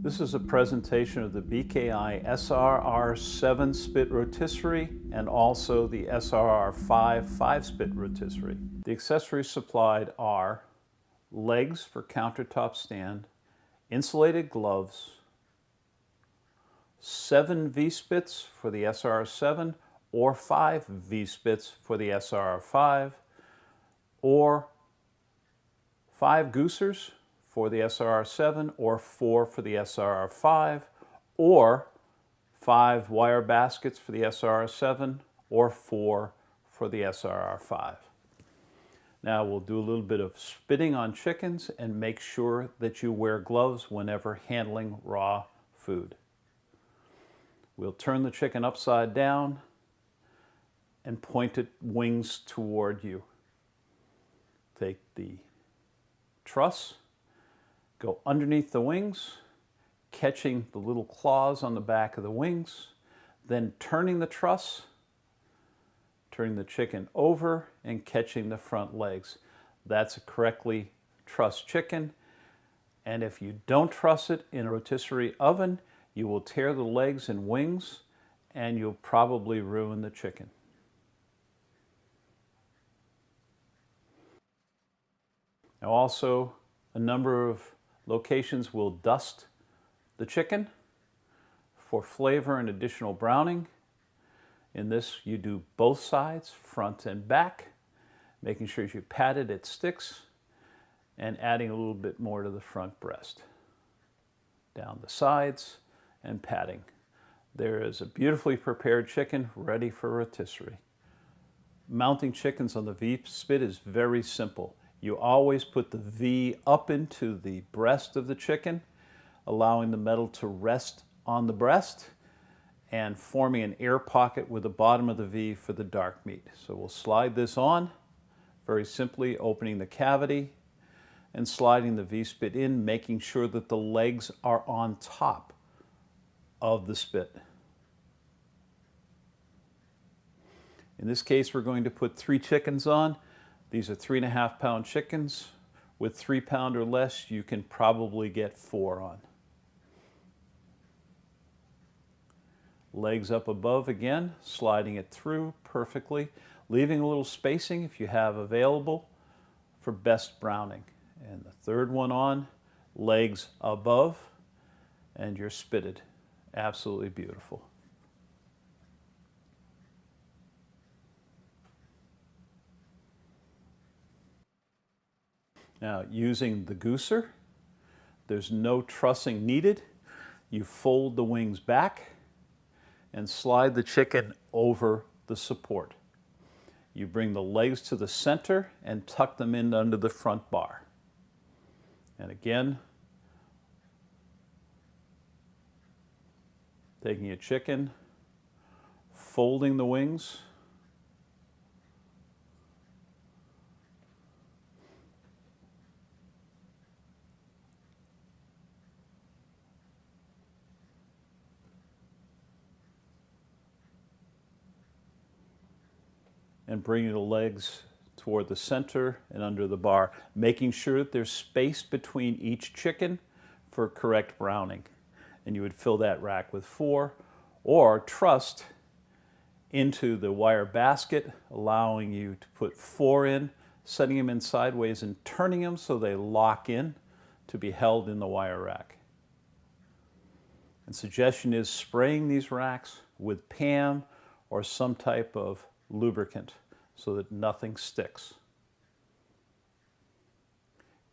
This is a presentation of the BKI SRR 7-spit rotisserie and also the SRR 5-spit rotisserie. The accessories supplied are legs for countertop stand, insulated gloves, 7 V-spits for the SRR 7 or 5 V-spits for the SRR 5, or 5 goosers for the SRR 7 or 4 for the SRR 5, or 5 wire baskets for the SRR 7 or 4 for the SRR 5. Now we'll do a little bit of spitting on chickens and make sure that you wear gloves whenever handling raw food. We'll turn the chicken upside down and point its wings toward you. Take the truss, go underneath the wings, catching the little claws on the back of the wings, then turning the truss, turning the chicken over and catching the front legs. That's a correctly trussed chicken. And if you don't truss it in a rotisserie oven, you will tear the legs and wings and you'll probably ruin the chicken. Now also, a number of locations will dust the chicken for flavor and additional browning. In this, you do both sides, front and back, making sure as you pat it, it sticks, and adding a little bit more to the front breast. Down the sides and patting. There is a beautifully prepared chicken ready for rotisserie. Mounting chickens on the V-spit is very simple. You always put the V up into the breast of the chicken, allowing the metal to rest on the breast and forming an air pocket with the bottom of the V for the dark meat. So we'll slide this on, very simply opening the cavity and sliding the V-spit in, making sure that the legs are on top of the spit. In this case, we're going to put 3 chickens on. These are 3.5-pound chickens. With 3 pound or less, you can probably get 4 on. Legs up above again, sliding it through perfectly, leaving a little spacing if you have available for best browning. And the 3rd one on, legs above, and you're spitted. Absolutely beautiful. Now, using the gooser, there's no trussing needed. You fold the wings back and slide the chicken over the support. You bring the legs to the center and tuck them in under the front bar. And again, taking a chicken, folding the wings, and bringing the legs toward the center and under the bar, making sure that there's space between each chicken for correct browning. And you would fill that rack with 4 or trussed into the wire basket, allowing you to put 4 in, setting them in sideways and turning them so they lock in to be held in the wire rack. And suggestion is spraying these racks with PAM or some type of lubricant so that nothing sticks.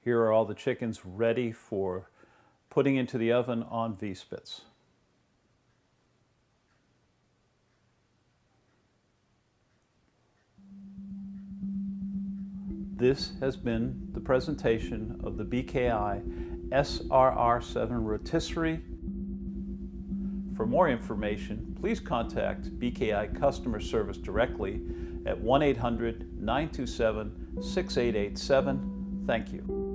Here are all the chickens ready for putting into the oven on V-spits. This has been the presentation of the BKI SRR 7 rotisserie. For more information, please contact BKI customer service directly at 1-800-927-6887. Thank you.